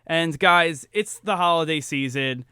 And guys, it's the holiday season.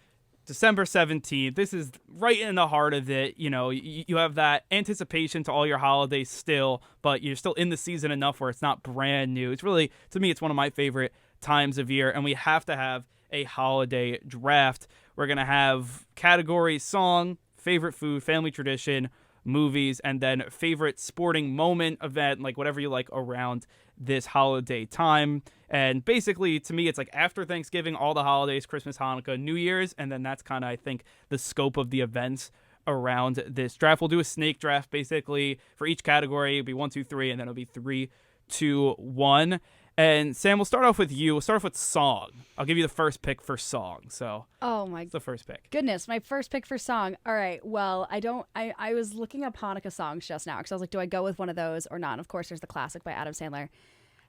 December 17th. This is right in the heart of it. You know, you have that anticipation to all your holidays still, but you're still in the season enough where it's not brand new. It's really, to me, it's one of my favorite times of year, and we have to have a holiday draft. We're going to have category song, favorite food, family tradition, movies, and then favorite sporting moment, event, like whatever you like around this holiday time. And basically, to me, it's like after Thanksgiving, all the holidays, Christmas, Hanukkah, New Year's, and then that's kind of, I think, the scope of the events around this draft. We'll do a snake draft, basically, for each category. It'll be 1, 2, 3, and then it'll be 3, 2, 1. And Sam, we'll start off with you. We'll start off with song. I'll give you the first pick for song. So, it's the first pick. Goodness, my first pick for song. All right. Well, I was looking up Hanukkah songs just now because I was like, do I go with one of those or not? And of course, there's the classic by Adam Sandler.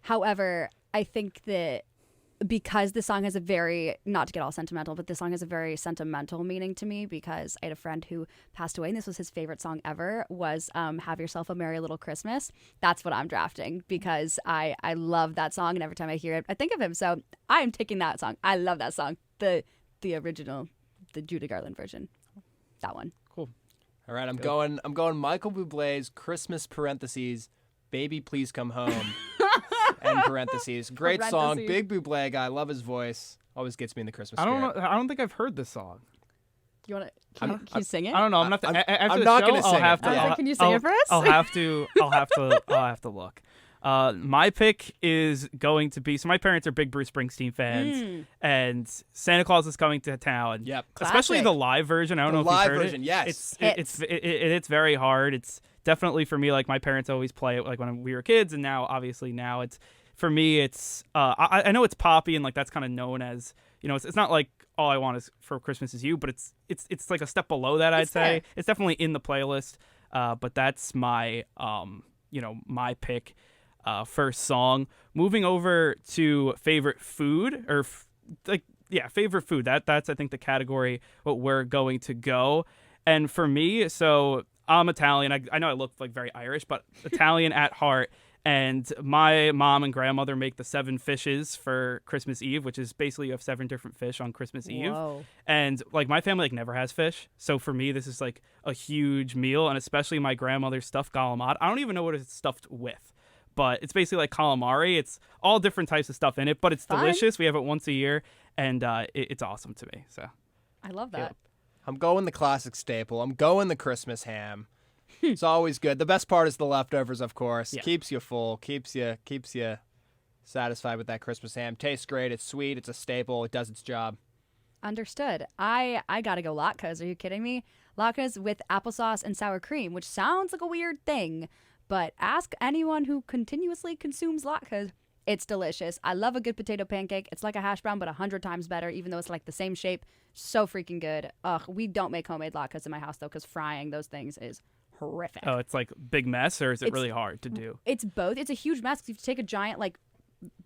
However, I think that because the song has a very, not to get all sentimental, but the song has a very sentimental meaning to me because I had a friend who passed away and this was his favorite song ever was Have Yourself a Merry Little Christmas. That's what I'm drafting because I love that song and every time I hear it, I think of him. So I am taking that song. I love that song. The original, the Judy Garland version. That one. Cool. All right, I'm going Michael Bublé's Christmas parentheses, Baby Please Come Home. And parentheses. Great song. Big Bublé guy. Love his voice. Always gets me in the Christmas spirit. I don't think I've heard this song. You want to? Can you sing it? I don't know. I'm not. After the not show, gonna sing I'll have it. to. Yeah. Can you sing it for us? I'll have to look. My pick is going to be. So my parents are big Bruce Springsteen fans, and Santa Claus is coming to town. Yep. Especially Classic. the live version. I don't know if you've live heard version, it. yes. It's very hard. It's definitely for me. Like my parents always play it like when we were kids, and now it's. For me, it's I know it's poppy and like that's kind of known as, you know, it's not like All I Want Is for Christmas Is You, but it's like a step below that, I'd say. Fair. It's definitely in the playlist, but that's my my pick for song. Moving over to favorite food or favorite food. That's I think the category what we're going to go. And for me, so I'm Italian. I know I look like very Irish, but Italian at heart. And my mom and grandmother make the 7 fishes for Christmas Eve, which is basically you have 7 different fish on Christmas Eve. Whoa. And like my family like never has fish. So for me, this is like a huge meal. And especially my grandmother's stuffed calamari. I don't even know what it's stuffed with, but it's basically like calamari. It's all different types of stuff in it, but it's delicious. We have it once a year and it's awesome to me. So I love that. I'm going the classic staple. I'm going the Christmas ham. It's always good. The best part is the leftovers, of course. Yeah. Keeps you full, keeps you satisfied with that Christmas ham. Tastes great. It's sweet. It's a staple. It does its job. Understood. I gotta go latkes. Are you kidding me? Latkes with applesauce and sour cream, which sounds like a weird thing, but ask anyone who continuously consumes latkes. It's delicious. I love a good potato pancake. It's like a hash brown, but 100 times better, even though it's like the same shape. So freaking good. Ugh, we don't make homemade latkes in my house, though, because frying those things is horrific. Oh, it's like big mess, or is it really hard to do? It's both. It's a huge mess because you have to take a giant like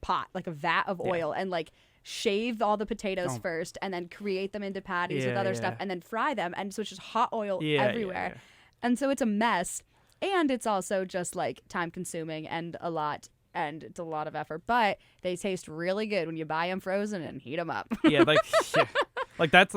pot, like a vat of oil, and like shave all the potatoes first, and then create them into patties with other stuff, and then fry them. And so it's just hot oil everywhere, and so it's a mess. And it's also just like time consuming and a lot. And it's a lot of effort, but they taste really good when you buy them frozen and heat them up. Like that's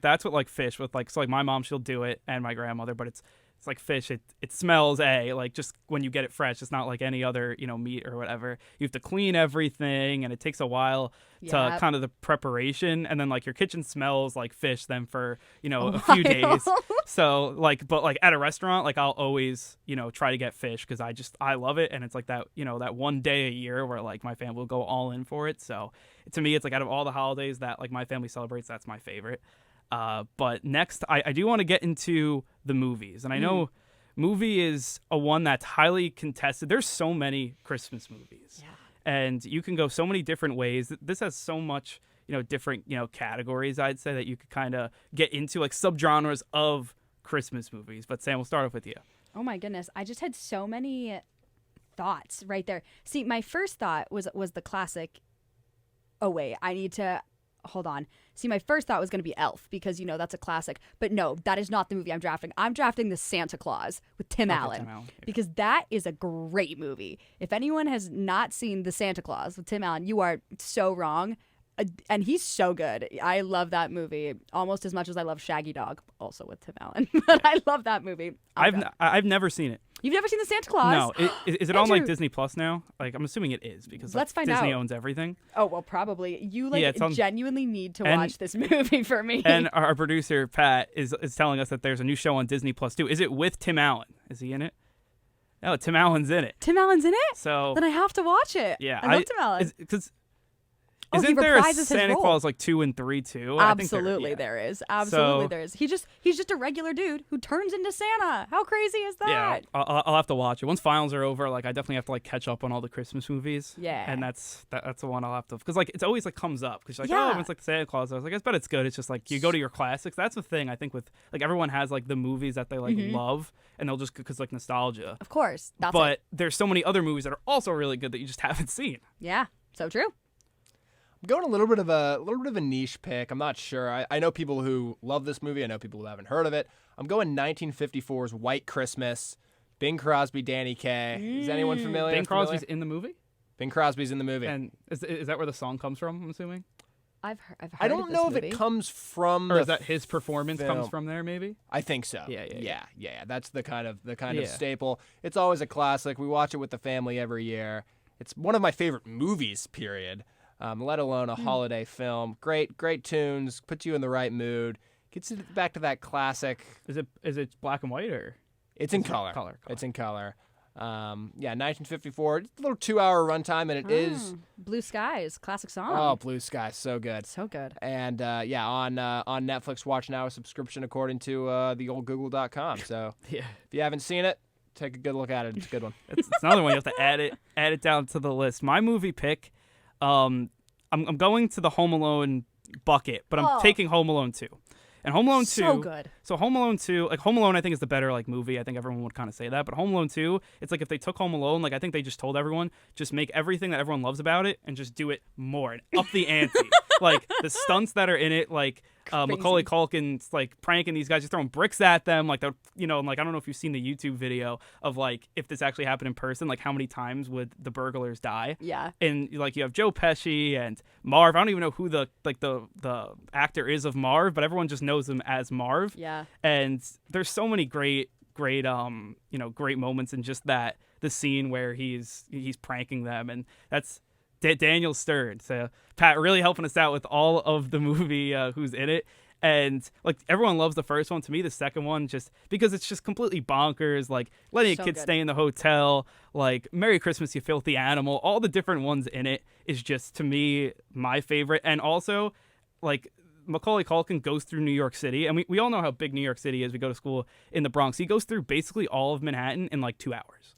that's what like fish with like, so like my mom, she'll do it, and my grandmother, but it's like fish. It smells like just when you get it fresh. It's not like any other meat or whatever. You have to clean everything, and it takes a while to kind of the preparation, and then like your kitchen smells like fish then for a few days. So like, but like at a restaurant, like I'll always try to get fish because I love it, and it's like that that one day a year where like my family will go all in for it. So to me, it's like out of all the holidays that like my family celebrates, that's my favorite. But next, I do want to get into the movies. And I know movie is a one that's highly contested. There's so many Christmas movies. Yeah. And you can go so many different ways. This has so much, different, categories, I'd say, that you could kind of get into, like subgenres of Christmas movies. But Sam, we'll start off with you. Oh, my goodness. I just had so many thoughts right there. See, my first thought was the classic. Oh, wait, I need to... Hold on. See, my first thought was going to be Elf because, that's a classic. But no, that is not the movie I'm drafting. I'm drafting The Santa Claus with Tim Allen. Because that is a great movie. If anyone has not seen The Santa Claus with Tim Allen, you are so wrong. And he's so good. I love that movie almost as much as I love Shaggy Dog, also with Tim Allen. But I love that movie. I've never seen it. You've never seen the Santa Claus? No. Is it on like Andrew. Disney Plus now? Like I'm assuming it is because Let's find Disney out. owns everything. Oh, well, probably. You like Yeah, it's on- genuinely need to and- watch this movie for me. And our producer Pat is telling us that there's a new show on Disney Plus too. Is it with Tim Allen? Is he in it? No, Tim Allen's in it. Tim Allen's in it? So Then I have to watch it. yeah, I love Tim Allen. Because Oh, he isn't there a reprises his Santa role. Claus like 2 and 3 too? I think Absolutely, there is. Absolutely, there is. He's just a regular dude who turns into Santa. How crazy is that? Yeah, I'll have to watch it once finals are over. Like I definitely have to like catch up on all the Christmas movies. Yeah. and that's the one I'll have to because like it's always like comes up because like Yeah. oh it's like the Santa Claus. I was like I bet it's good. It's just like you go to your classics. That's the thing I think with like everyone has like the movies that they like love and they'll just because like nostalgia. Of course. That's But it. there's so many other movies that are also really good that you just haven't seen. Yeah. So true. I'm going a little bit of a niche pick. I'm not sure. I know people who love this movie. I know people who haven't heard of it. I'm going 1954's White Christmas. Bing Crosby, Danny Kaye. Is anyone familiar? Bing Crosby's in the movie, Bing Crosby's in the movie. and is that where the song comes from? I'm assuming, I've heard I don't of this know movie. if it comes from or the is that his performance film. comes from there? Maybe. I think so. Yeah. That's the kind of Yeah. staple. It's always a classic. We watch it with the family every year. It's one of my favorite movies. Period. Let alone a holiday film. Great tunes. Puts you in the right mood. Gets you back to that classic. Is it black and white or? It's in color. Color. It's in color. 1954. It's a little 2-hour runtime, and it is. Blue Skies, classic song. Oh, Blue Sky, so good. So good. And on Netflix, watch now a subscription according to the old Google.com. So Yeah. if you haven't seen it, take a good look at it. It's a good one. It's another one you have to add it down to the list. My movie pick, I'm going to the Home Alone bucket, but I'm taking Home Alone 2. And Home Alone 2, So good. So Home Alone 2, like Home Alone I think is the better like movie. I think everyone would kind of say that. But Home Alone 2, it's like if they took Home Alone, like I think they just told everyone, just make everything that everyone loves about it and just do it more and up the ante. Like the stunts that are in it, like Macaulay Culkin's like pranking these guys, just throwing bricks at them, like the like I don't know if you've seen the YouTube video of like if this actually happened in person, like how many times would the burglars die? Yeah. And like you have Joe Pesci and Marv. I don't even know who the actor is of Marv, but everyone just knows him as Marv. Yeah. And there's so many great moments in just that the scene where he's pranking them, and that's Daniel Stern. So Pat really helping us out with all of the movie who's in it. And like everyone loves the first one. To me, the second one just because it's just completely bonkers. Like letting So a kid good. stay in the hotel, like Merry Christmas, You Filthy Animal. All the different ones in it is just to me my favorite. And also, like Macaulay Culkin goes through New York City, and we all know how big New York City is. We go to school in the Bronx. He goes through basically all of Manhattan in like 2 hours.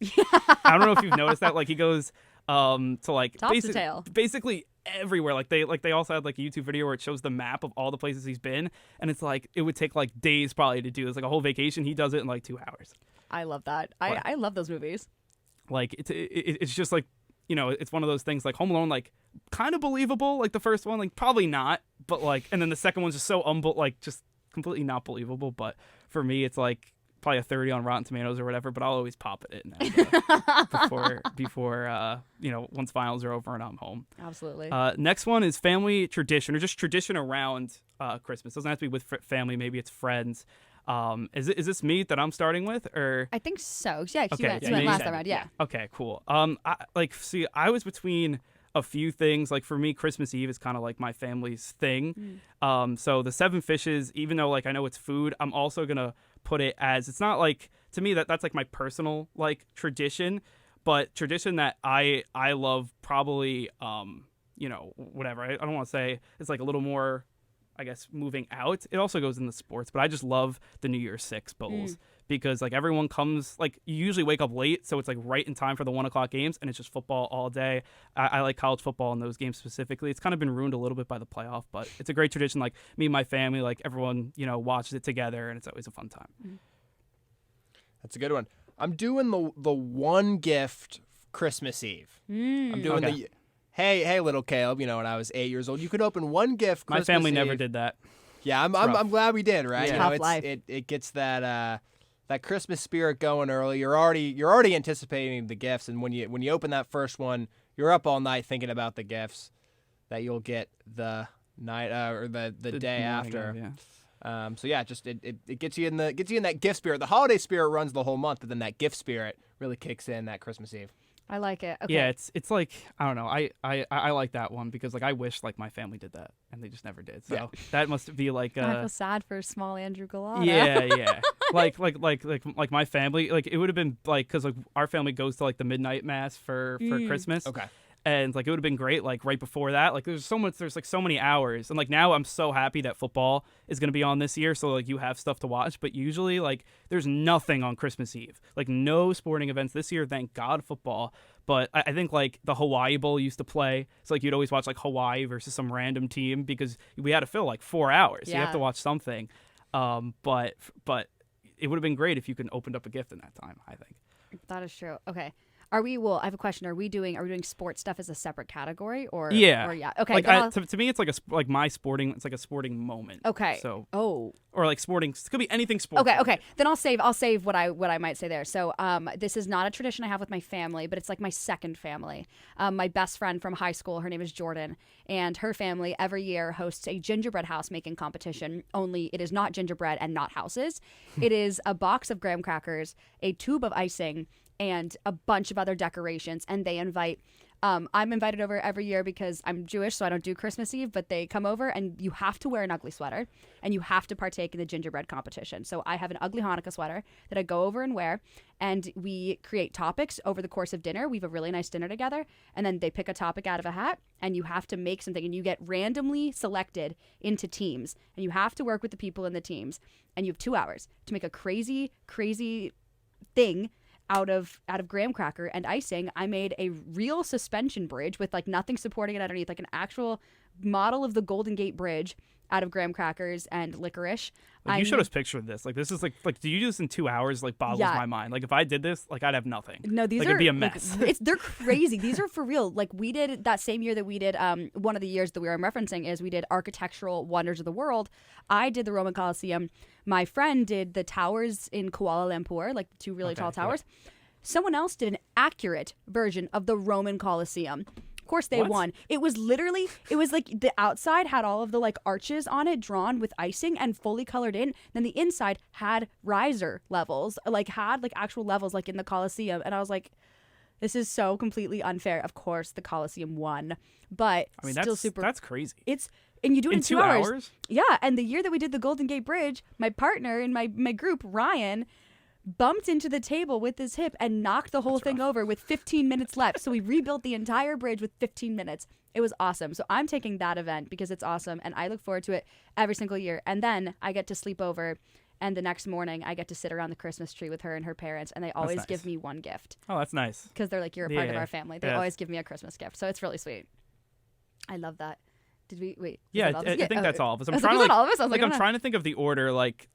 I don't know if you've noticed that. Like he goes to like Top to tail. basically everywhere. Like they also had like a YouTube video where it shows the map of all the places he's been, and it's like it would take like days probably to do. It's like a whole vacation. He does it in like 2 hours. I love that. I love those movies. Like it's just like it's one of those things like Home Alone, like kind of believable, like the first one, like probably not, but like, and then the second one's just so like just completely not believable. But for me, it's like probably a 30 on Rotten Tomatoes or whatever. But I'll always pop it in before once finals are over and I'm home. Absolutely. Next one is family tradition or just tradition around Christmas. Doesn't have to be with family. Maybe it's friends. Is this me that I'm starting with, or I think so. Yeah, 'cause Okay, you yeah, went you last said time it, around. Yeah. Okay, cool. I was between a few things. Like for me, Christmas Eve is kind of like my family's thing. So the seven fishes, even though like I know it's food, I'm also gonna put it as it's not like to me that's like my personal like tradition, but tradition that I love probably whatever. I don't want to say it's like a little more, I guess, moving out. It also goes in the sports, but I just love the New Year's Six bowls because like everyone comes, like you usually wake up late, so it's like right in time for the 1 o'clock games, and it's just football all day. I like college football in those games specifically. It's kind of been ruined a little bit by the playoff, but it's a great tradition. Like me and my family, like everyone, watches it together, and it's always a fun time. That's a good one. I'm doing the one gift Christmas Eve. I'm doing the hey little Caleb. When I was 8 years old, you could open one gift. My Christmas family Eve. never did that. Yeah, I'm glad we did. Right? Yeah. Tough life. It gets that Christmas spirit going early. You're already anticipating the gifts, and when you open that first one, you're up all night thinking about the gifts. that you'll get the night or the day after. Of, yeah. So yeah, just it gets you in that gift spirit. The holiday spirit runs the whole month, but then that gift spirit really kicks in that Christmas Eve. I like it. Okay. Yeah, it's like, I don't know. I like that one because like I wish like my family did that and they just never did. So that must be like I feel sad for small Andrew Gullotta. Yeah. like my family, like it would have been like, cuz like our family goes to like the midnight mass for Christmas. Okay. And like it would have been great like right before that. Like there's like so many hours. And like now I'm so happy that football is going to be on this year, so like you have stuff to watch, but usually like there's nothing on Christmas Eve. Like no sporting events this year, thank God football. But I think like the Hawaii Bowl used to play. So like you'd always watch like Hawaii versus some random team because we had to fill like 4 hours. So you have to watch something. But it would have been great if you could opened up a gift in that time, I think. That is true. Okay. I have a question. Are we doing sports stuff as a separate category or yeah? Okay. Like to me, it's like my sporting. It's like a sporting moment. Okay. So or like sporting. It could be anything sports. Okay. Then I'll save what I might say there. So this is not a tradition I have with my family, but it's like my second family. My best friend from high school, her name is Jordan, and her family every year hosts a gingerbread house making competition. Only it is not gingerbread and not houses. It is a box of graham crackers, a tube of icing, and a bunch of other decorations, and they invite I'm invited over every year because I'm Jewish, so I don't do Christmas Eve, but they come over and you have to wear an ugly sweater and you have to partake in the gingerbread competition. So I have an ugly Hanukkah sweater that I go over and wear, and we create topics over the course of dinner. We have a really nice dinner together, and then they pick a topic out of a hat and you have to make something, and you get randomly selected into teams, and you have to work with the people in the teams, and you have 2 hours to make a crazy thing out of graham cracker and icing. I made a real suspension bridge with like nothing supporting it underneath, like an actual model of the Golden Gate Bridge out of graham crackers and licorice. Like, you showed us picture of this. Like this is like do you do this in 2 hours? Like boggles my mind. Like if I did this, like I'd have nothing. No, these like, are it'd be a mess. Like, they're crazy. These are for real. Like we did that same year that we did. One of the years that I'm referencing is we did Architectural Wonders of the World. I did the Roman Colosseum. My friend did the towers in Kuala Lumpur, like 2 really tall towers. Yeah. Someone else did an accurate version of the Roman Colosseum. Of course they won. It was like the outside had all of the like arches on it drawn with icing and fully colored in. Then the inside had riser levels, like had like actual levels like in the Colosseum. And I was like, this is so completely unfair. Of course the Colosseum won, but I mean, that's crazy. And you do it in 2 hours. 2 hours? Yeah. And the year that we did the Golden Gate Bridge, my partner in my group, Ryan, bumped into the table with his hip and knocked the whole thing over with 15 minutes left. So we rebuilt the entire bridge with 15 minutes. It was awesome. So I'm taking that event because it's awesome, and I look forward to it every single year. And then I get to sleep over, and the next morning I get to sit around the Christmas tree with her and her parents, and they always give me one gift. Oh, that's nice. Because they're like, you're a part of our family. They always give me a Christmas gift. So it's really sweet. I love that. Did we wait? Yeah, I think that's all of us. I'm trying to think of the order, like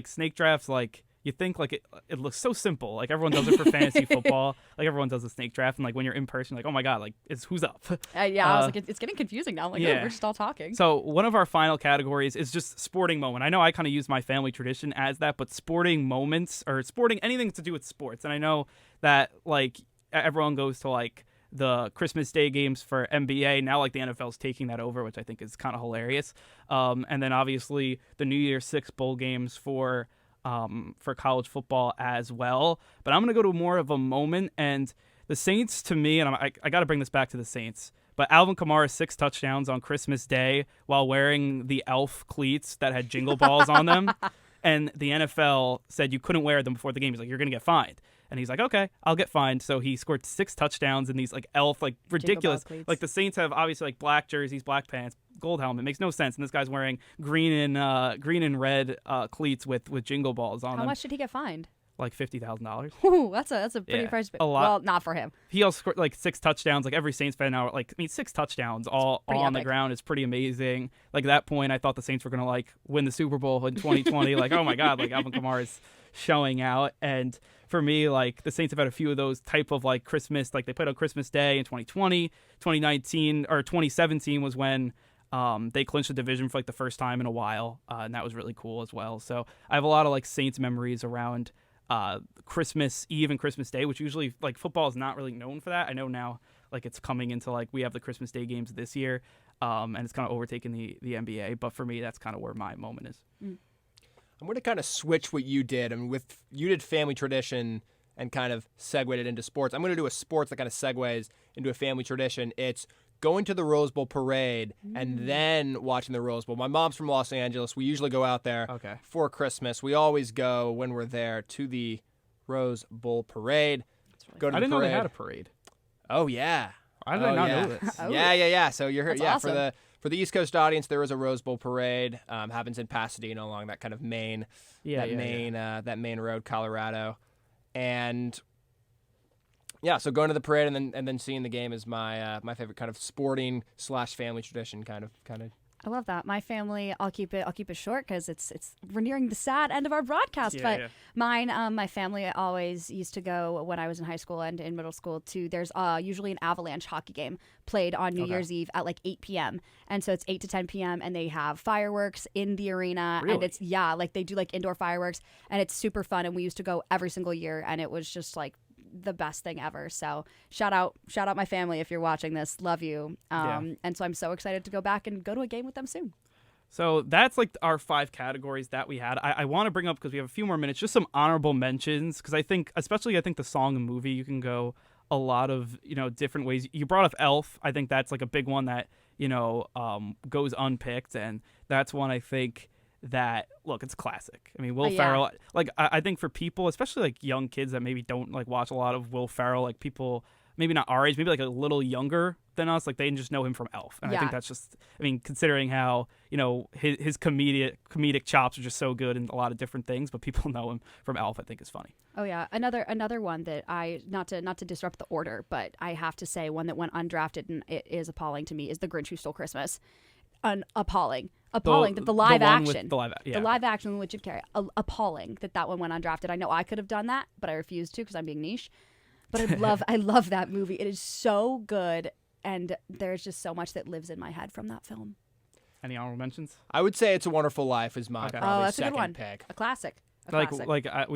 snake drafts, like. You think like it looks so simple. Like everyone does it for fantasy football. Like everyone does a snake draft, and like when you're in person, like oh my god, like it's who's up. I was like it's getting confusing now. I'm like we're just all talking. So one of our final categories is just sporting moment. I know I kind of use my family tradition as that, but sporting moments or sporting anything to do with sports. And I know that like everyone goes to like the Christmas Day games for NBA. Now like the NFL's taking that over, which I think is kind of hilarious. And then obviously the New Year's Six bowl games for college football as well. But I'm going to go to more of a moment, and the Saints to me, and I got to bring this back to the Saints, but Alvin Kamara 6 touchdowns on Christmas Day while wearing the elf cleats that had jingle balls on them. And the NFL said you couldn't wear them before the game. He's like, you're going to get fined. And he's like, okay, I'll get fined. So he scored 6 touchdowns in these like elf, like ridiculous. Like the Saints have obviously like black jerseys, black pants, gold helmet. Makes no sense. And this guy's wearing green and red cleats with jingle balls on them. How much did he get fined? Like $50,000. Ooh, that's a pretty price. A lot. Well, not for him. He also scored like 6 touchdowns. Like every Saints fan now, like 6 touchdowns all on the ground is pretty amazing. Like at that point, I thought the Saints were gonna like win the Super Bowl in 2020. Like oh my god, like Alvin Kamara is showing out. And for me, like the Saints have had a few of those type of like Christmas, like they played on Christmas Day in 2020, 2019 or 2017 was when they clinched the division for like the first time in a while, and that was really cool as well. So I have a lot of like Saints memories around Christmas Eve and Christmas Day, which usually like football is not really known for that. I know now like it's coming into like we have the Christmas Day games this year, and it's kind of overtaken the NBA. But for me, that's kind of where my moment is. I'm going to kind of switch what you did. I mean, you did family tradition and kind of segued it into sports. I'm going to do a sports that kind of segues into a family tradition. It's going to the Rose Bowl parade and then watching the Rose Bowl. My mom's from Los Angeles. We usually go out there for Christmas. We always go when we're there to the Rose Bowl parade. Go to the I didn't know parade. they had a parade. Oh, yeah. I did not know this. Oh. Yeah. So you're here. That's Yeah, awesome. for the East Coast audience, there is a Rose Bowl parade. Happens in Pasadena along that kind of main main road, Colorado, and so going to the parade and then seeing the game is my favorite kind of sporting / family tradition. Kind of. I love that. My family, I'll keep it short because we're nearing the sad end of our broadcast. Mine, my family always used to go when I was in high school and in middle school to. There's usually an Avalanche hockey game played on New Year's Eve at like 8 p.m. And so it's 8 to 10 p.m. and they have fireworks in the arena. Really? And it's like they do like indoor fireworks and it's super fun. And we used to go every single year and it was just like the best thing ever. So shout out my family if you're watching this. Love you. And so I'm so excited to go back and go to a game with them soon. So that's like our 5 categories that we had. I want to bring up, because we have a few more minutes, just some honorable mentions, because I think the song and movie, you can go a lot of different ways. You brought up Elf. I think that's like a big one that goes unpicked, and that's one I think that, look, it's classic. I mean, Will Ferrell, like I think for people, especially like young kids that maybe don't like watch a lot of Will Ferrell, like people maybe not our age, maybe like a little younger than us, like they just know him from Elf. And I think that's just, I mean, considering how, his comedic chops are just so good in a lot of different things, but people know him from Elf, I think is funny. Oh yeah. Another one that not to disrupt the order, but I have to say one that went undrafted and it is appalling to me is The Grinch Who Stole Christmas. Appalling that the live action with Jim Carrey, appalling that one went undrafted. I know I could have done that, but I refused to because I'm being niche. But I love that movie. It is so good, and there's just so much that lives in my head from that film. Any honorable mentions? I would say It's a Wonderful Life is my probably that's second a good one. pick. A classic. We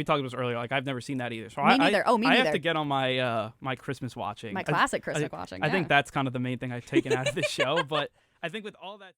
talked about this earlier. Like I've never seen that either. So me neither. Me I neither. have to get on my my Christmas watching. My classic Christmas watching. I think that's kind of the main thing I've taken out of this show. But I think with all that.